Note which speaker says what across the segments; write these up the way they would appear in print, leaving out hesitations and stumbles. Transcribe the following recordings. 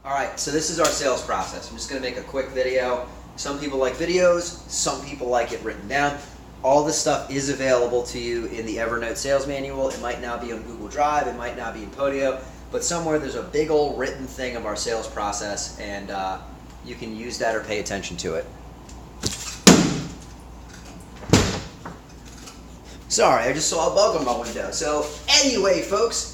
Speaker 1: Alright, so this is our sales process. I'm just going to make a quick video. Some people like videos, some people like it written down. All this stuff is available to you in the Evernote sales manual. It might now be on Google Drive, it might not be in Podio, but somewhere there's a big old written thing of our sales process, and you can use that or pay attention to it. Sorry, I just saw a bug on my window. So anyway, folks,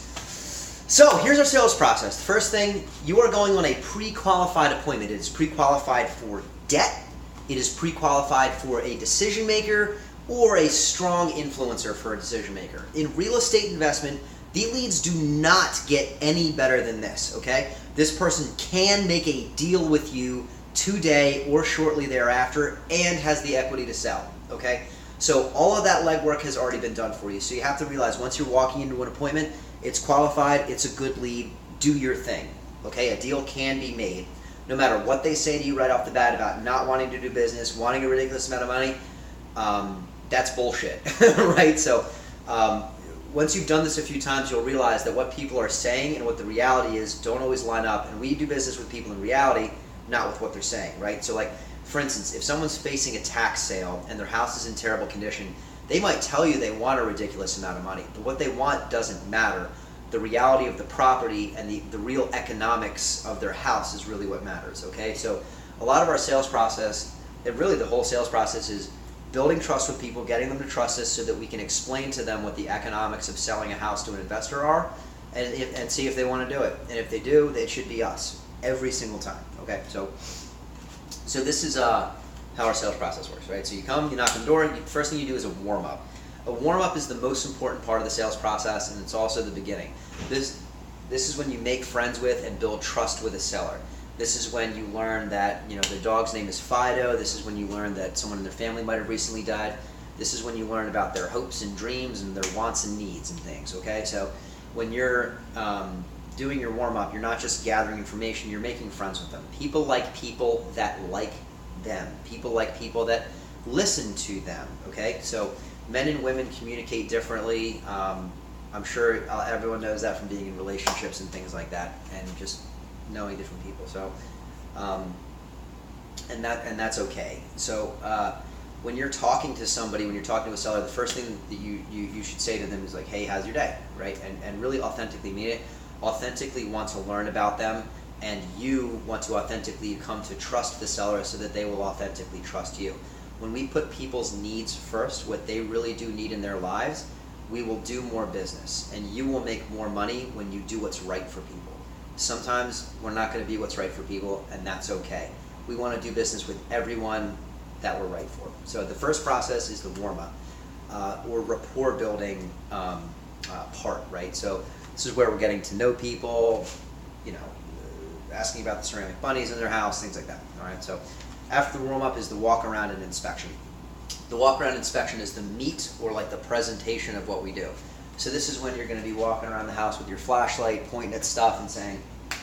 Speaker 1: so here's our sales process. The first thing, you are going on a pre-qualified appointment. It is pre-qualified for debt. It is pre-qualified for a decision maker or a strong influencer for a decision maker. In real estate investment, the leads do not get any better than this, okay? This person can make a deal with you today or shortly thereafter and has the equity to sell, okay? So all of that legwork has already been done for you. So you have to realize once you're walking into an appointment, it's qualified, it's a good lead, do your thing, okay? A deal can be made. No matter what they say to you right off the bat about not wanting to do business, wanting a ridiculous amount of money, that's bullshit, right? So once you've done this a few times, you'll realize that what people are saying and what the reality is don't always line up. And we do business with people in reality, not with what they're saying, right? So like, for instance, if someone's facing a tax sale and their house is in terrible condition, they might tell you they want a ridiculous amount of money, but what they want doesn't matter. The reality of the property and the real economics of their house is really what matters, okay? So a lot of our sales process, and really the whole sales process, is building trust with people, getting them to trust us so that we can explain to them what the economics of selling a house to an investor are, and see if they want to do it. And if they do, it should be us every single time, okay? So this is how our sales process works, right? So you come, you knock on the door, first thing you do is a warm-up. A warm-up is the most important part of the sales process, and it's also the beginning. This is when you make friends with and build trust with a seller. This is when you learn that, you know, their dog's name is Fido. This is when you learn that someone in their family might have recently died. This is when you learn about their hopes and dreams and their wants and needs and things, okay? So when you're doing your warm-up, you're not just gathering information, you're making friends with them. People like people that like them. People like people that listen to them, okay? So men and women communicate differently. I'm sure everyone knows that from being in relationships and things like that, and just knowing different people. So, and that's okay. So when you're talking to somebody, when you're talking to a seller, the first thing that you should say to them is like, "Hey, how's your day?" Right? And really authentically mean it. Authentically want to learn about them, and you want to authentically come to trust the seller so that they will authentically trust you. When we put people's needs first, what they really do need in their lives, we will do more business, and you will make more money when you do what's right for people. Sometimes we're not going to be what's right for people, and that's okay. We want to do business with everyone that we're right for. So the first process is the warm-up, or rapport building part, right? So this is where we're getting to know people, you know, asking about the ceramic bunnies in their house, things like that, all right? So after the warm-up is the walk-around and inspection. The walk-around inspection is the meat, or like the presentation of what we do. So this is when you're going to be walking around the house with your flashlight, pointing at stuff and saying,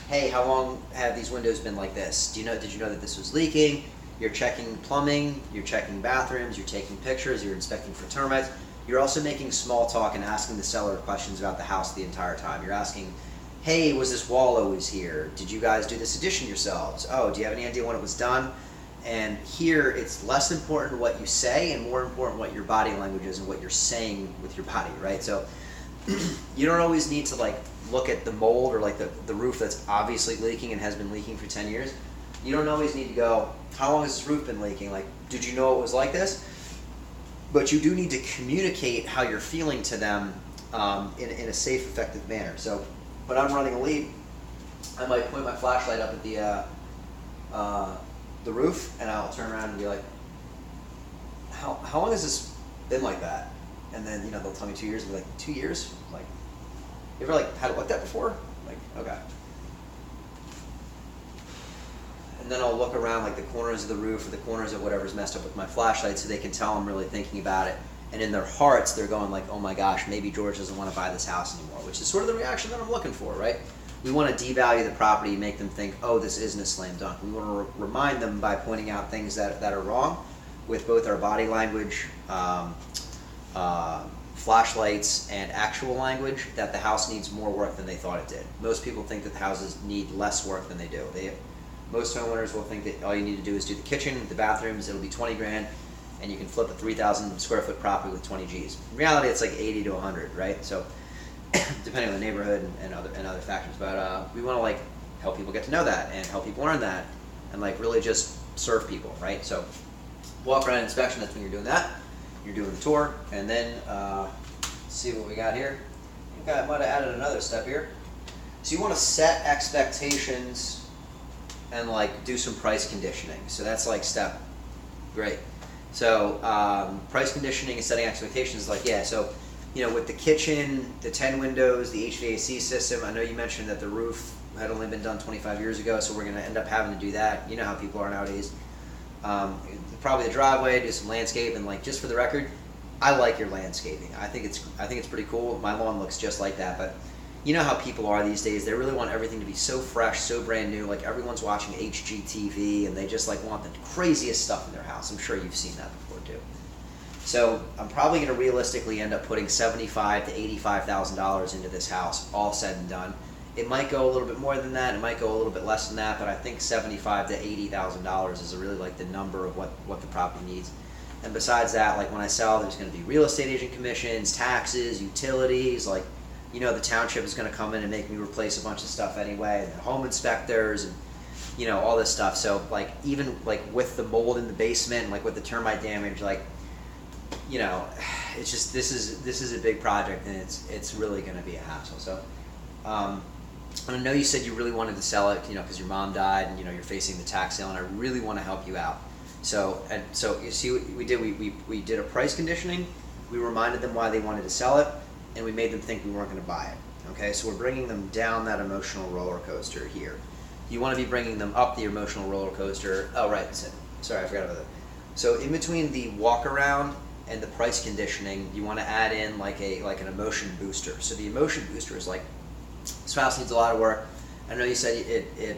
Speaker 1: hey, how long have these windows been like this? Did you know that this was leaking? You're checking plumbing, you're checking bathrooms, you're taking pictures, you're inspecting for termites. You're also making small talk and asking the seller questions about the house the entire time. You're asking, hey, was this wall always here? Did you guys do this addition yourselves? Oh, do you have any idea when it was done? And here, it's less important what you say and more important what your body language is and what you're saying with your body, right? So you don't always need to like look at the mold or like the roof that's obviously leaking and has been leaking for 10 years. You don't always need to go, how long has this roof been leaking? Like, did you know it was like this? But you do need to communicate how you're feeling to them in a safe, effective manner. So when I'm running a lead, I might point my flashlight up at the roof, and I'll turn around and be like, how long has this been like that? And then, you know, they'll tell me 2 years, and be like, 2 years? Like, you ever like had it like that before? Like, okay. And then I'll look around like the corners of the roof or the corners of whatever's messed up with my flashlight so they can tell I'm really thinking about it. And in their hearts, they're going like, oh my gosh, maybe George doesn't want to buy this house anymore, which is sort of the reaction that I'm looking for, right? We want to devalue the property, make them think, oh, this isn't a slam dunk. We want to remind them by pointing out things that are wrong with both our body language, flashlights and actual language that the house needs more work than they thought it did. Most people think that the houses need less work than they do. Most homeowners will think that all you need to do is do the kitchen, the bathrooms, it'll be 20 grand, and you can flip a 3,000 square foot property with 20 G's. In reality, it's like 80 to 100, right? So depending on the neighborhood and other factors. But we want to like help people get to know that and help people learn that and like really just serve people, right? So walk around inspection, that's when you're doing that. You're doing the tour, and then see what we got here. I think I might have added another step here. So you want to set expectations and like do some price conditioning. So that's like step, great. So price conditioning and setting expectations, like yeah, so you know, with the kitchen, the 10 windows, the HVAC system, I know you mentioned that the roof had only been done 25 years ago, so we're going to end up having to do that. You know how people are nowadays. Probably the driveway, do some landscape, and like just for the record, I like your landscaping. I think it's pretty cool. My lawn looks just like that, but you know how people are these days. They really want everything to be so fresh, so brand new. Like everyone's watching HGTV, and they just like want the craziest stuff in their house. I'm sure you've seen that before too. So I'm probably going to realistically end up putting $75,000 to $85,000 into this house, all said and done. It might go a little bit more than that. It might go a little bit less than that, but I think $75,000 to $80,000 is really like the number of what the property needs. And besides that, like when I sell, there's going to be real estate agent commissions, taxes, utilities. Like, you know, the township is going to come in and make me replace a bunch of stuff anyway, and the home inspectors, and you know, all this stuff. So like even like with the mold in the basement, and like with the termite damage, like, you know, it's just this is a big project, and it's really going to be a hassle. So. And I know you said you really wanted to sell it, you know, because your mom died, and you know you're facing the tax sale, and I really want to help you out. So you see what we did. We did a price conditioning. We reminded them why they wanted to sell it, and we made them think we weren't going to buy it. Okay, so we're bringing them down that emotional roller coaster here. You want to be bringing them up the emotional roller coaster. Oh right, sorry, I forgot about that. So in between the walk around and the price conditioning, you want to add in like an emotion booster. So the emotion booster is like, this house needs a lot of work. I know you said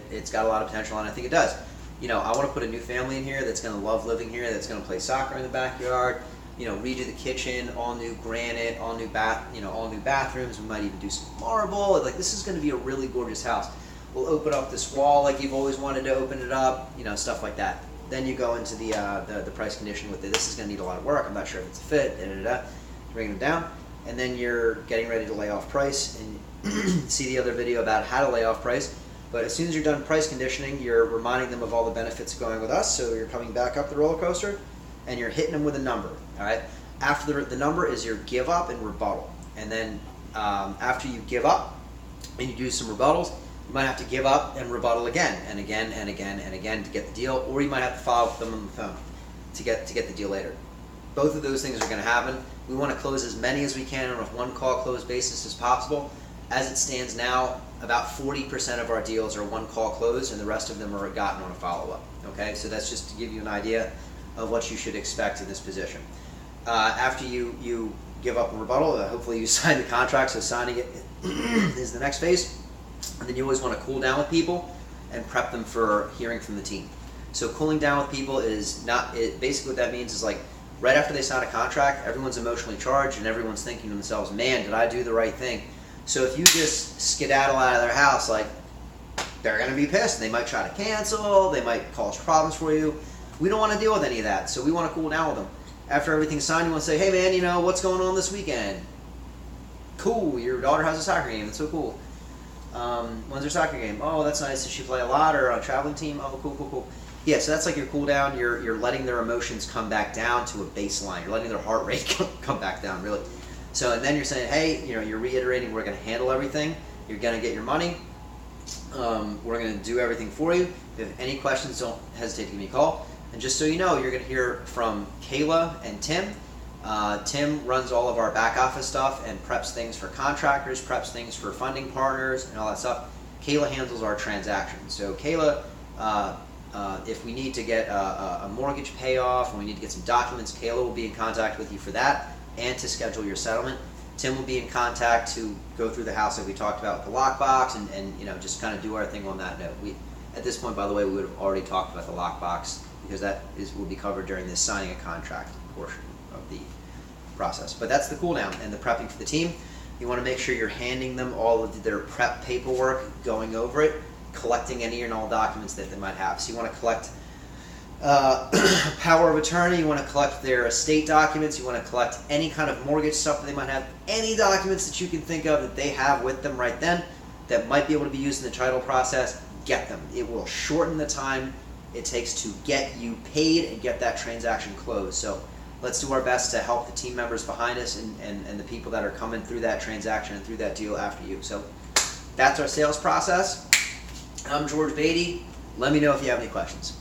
Speaker 1: it's got a lot of potential, and I think it does. You know, I want to put a new family in here that's going to love living here, that's going to play soccer in the backyard, you know, redo the kitchen, all new granite, all new bathrooms. We might even do some marble. Like, this is going to be a really gorgeous house. We'll open up this wall like you've always wanted to open it up, you know, stuff like that. Then you go into the price condition with it. This is going to need a lot of work. I'm not sure if it's a fit. Bring them down, and then you're getting ready to lay off price, and see the other video about how to lay off price. But as soon as you're done price conditioning, you're reminding them of all the benefits of going with us. So you're coming back up the roller coaster, and you're hitting them with a number. All right. After the number is your give up and rebuttal, and then after you give up and you do some rebuttals, you might have to give up and rebuttal again and again and again and again to get the deal, or you might have to follow up with them on the phone to get the deal later. Both of those things are going to happen. We want to close as many as we can on a one-call close basis as possible. As it stands now, about 40% of our deals are one-call close, and the rest of them are gotten on a follow-up. Okay, so that's just to give you an idea of what you should expect in this position. After you give up a rebuttal, hopefully you sign the contract, so signing it is the next phase. And then you always want to cool down with people and prep them for hearing from the team. So cooling down with people is not, basically what that means is like right after they sign a contract, everyone's emotionally charged and everyone's thinking to themselves, man, did I do the right thing? So if you just skedaddle out of their house, like, they're going to be pissed. They might try to cancel. They might cause problems for you. We don't want to deal with any of that, so we want to cool down with them. After everything's signed, you want to say, hey, man, you know, what's going on this weekend? Cool, your daughter has a soccer game. That's so cool. When's her soccer game? Oh, that's nice. Does she play a lot or on a traveling team? Oh, cool. Yeah, so that's like your cool down. You're letting their emotions come back down to a baseline. You're letting their heart rate come back down, really. So, and then you're saying, hey, you know, you're reiterating, we're going to handle everything. You're going to get your money. We're going to do everything for you. If you have any questions, don't hesitate to give me a call. And just so you know, you're going to hear from Kayla and Tim. Tim runs all of our back office stuff and preps things for contractors, preps things for funding partners, and all that stuff. Kayla handles our transactions. So Kayla, if we need to get a mortgage payoff and we need to get some documents, Kayla will be in contact with you for that and to schedule your settlement. Tim will be in contact to go through the house like we talked about with the lockbox and you know, just kind of do our thing on that note. At this point, by the way, we would have already talked about the lockbox because that will be covered during this signing a contract portion of the process. But that's the cool down and the prepping for the team. You want to make sure you're handing them all of their prep paperwork, going over it, collecting any and all documents that they might have. So you want to collect power of attorney, you want to collect their estate documents, you want to collect any kind of mortgage stuff that they might have, any documents that you can think of that they have with them right then that might be able to be used in the title process, get them. It will shorten the time it takes to get you paid and get that transaction closed. So let's do our best to help the team members behind us and the people that are coming through that transaction and through that deal after you. So that's our sales process. I'm George Beatty. Let me know if you have any questions.